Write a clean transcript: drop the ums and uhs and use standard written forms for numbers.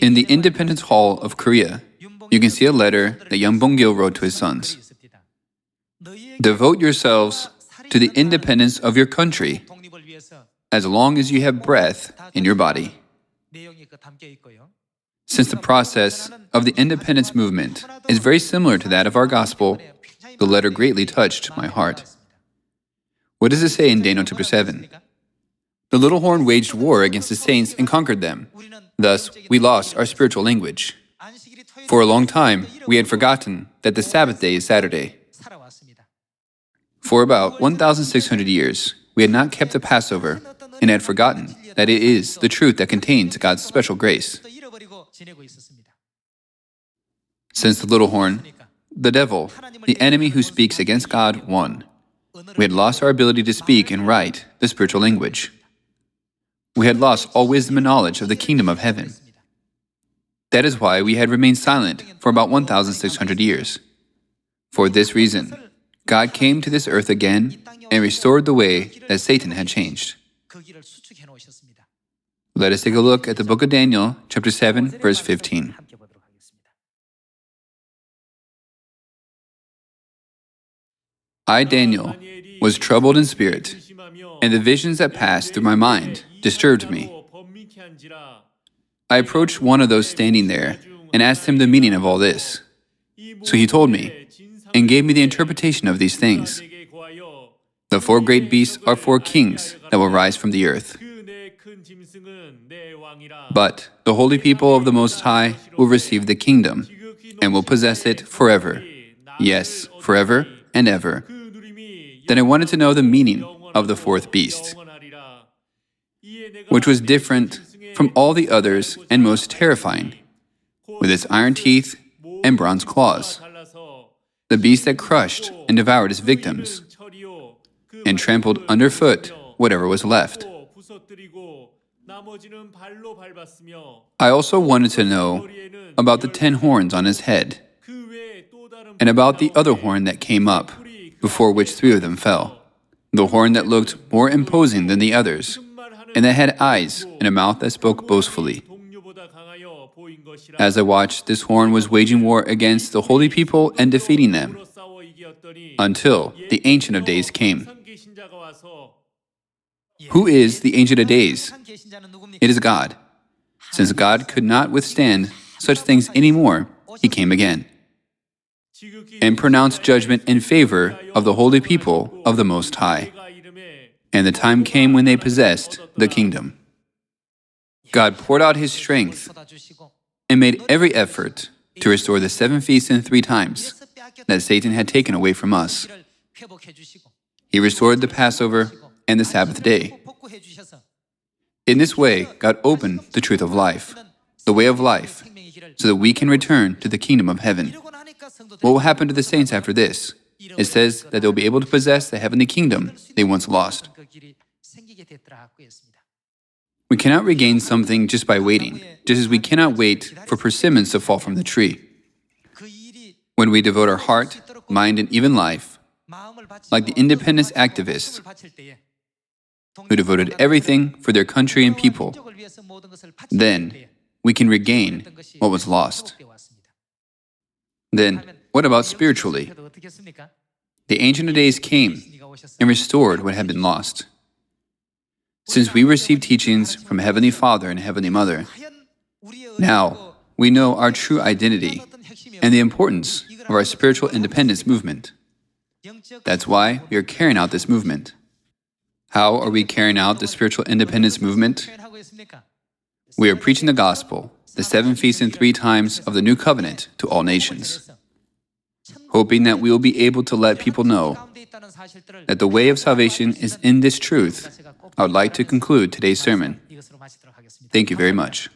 In the Independence Hall of Korea, you can see a letter that Young Bong-gil wrote to his sons. Devote yourselves to the independence of your country as long as you have breath in your body. Since the process of the independence movement is very similar to that of our gospel, the letter greatly touched my heart. What does it say in Daniel chapter 7? The little horn waged war against the saints and conquered them. Thus, we lost our spiritual language. For a long time, we had forgotten that the Sabbath day is Saturday. For about 1,600 years, we had not kept the Passover and had forgotten that it is the truth that contains God's special grace. Since the little horn, the devil, the enemy who speaks against God, won. We had lost our ability to speak and write the spiritual language. We had lost all wisdom and knowledge of the kingdom of heaven. That is why we had remained silent for about 1,600 years. For this reason, God came to this earth again and restored the way that Satan had changed. Let us take a look at the book of Daniel, chapter 7, verse 15. I, Daniel, was troubled in spirit, and the visions that passed through my mind disturbed me. I approached one of those standing there and asked him the meaning of all this. So he told me and gave me the interpretation of these things. The four great beasts are four kings that will rise from the earth. But the holy people of the Most High will receive the kingdom and will possess it forever. Yes, forever and ever. Then I wanted to know the meaning of the fourth beast, which was different from all the others and most terrifying, with its iron teeth and bronze claws, the beast that crushed and devoured its victims and trampled underfoot whatever was left. I also wanted to know about the 10 horns on his head and about the other horn that came up, before which 3 of them fell, the horn that looked more imposing than the others, and that had eyes and a mouth that spoke boastfully. As I watched, this horn was waging war against the holy people and defeating them, until the Ancient of Days came. Who is the Ancient of Days? It is God. Since God could not withstand such things anymore, He came again and pronounced judgment in favor of the holy people of the Most High. And the time came when they possessed the kingdom. God poured out His strength and made every effort to restore the 7 feasts in 3 times that Satan had taken away from us. He restored the Passover and the Sabbath day. In this way, God opened the truth of life, the way of life, so that we can return to the kingdom of heaven. What will happen to the saints after this? It says that they'll be able to possess the heavenly kingdom they once lost. We cannot regain something just by waiting, just as we cannot wait for persimmons to fall from the tree. When we devote our heart, mind, and even life, like the independence activists who devoted everything for their country and people, then we can regain what was lost. Then, what about spiritually? The Ancient of Days came and restored what had been lost. Since we received teachings from Heavenly Father and Heavenly Mother, now we know our true identity and the importance of our spiritual independence movement. That's why we are carrying out this movement. How are we carrying out the spiritual independence movement? We are preaching the gospel, the 7 feasts and 3 times of the new covenant to all nations, hoping that we will be able to let people know that the way of salvation is in this truth. I would like to conclude today's sermon. Thank you very much.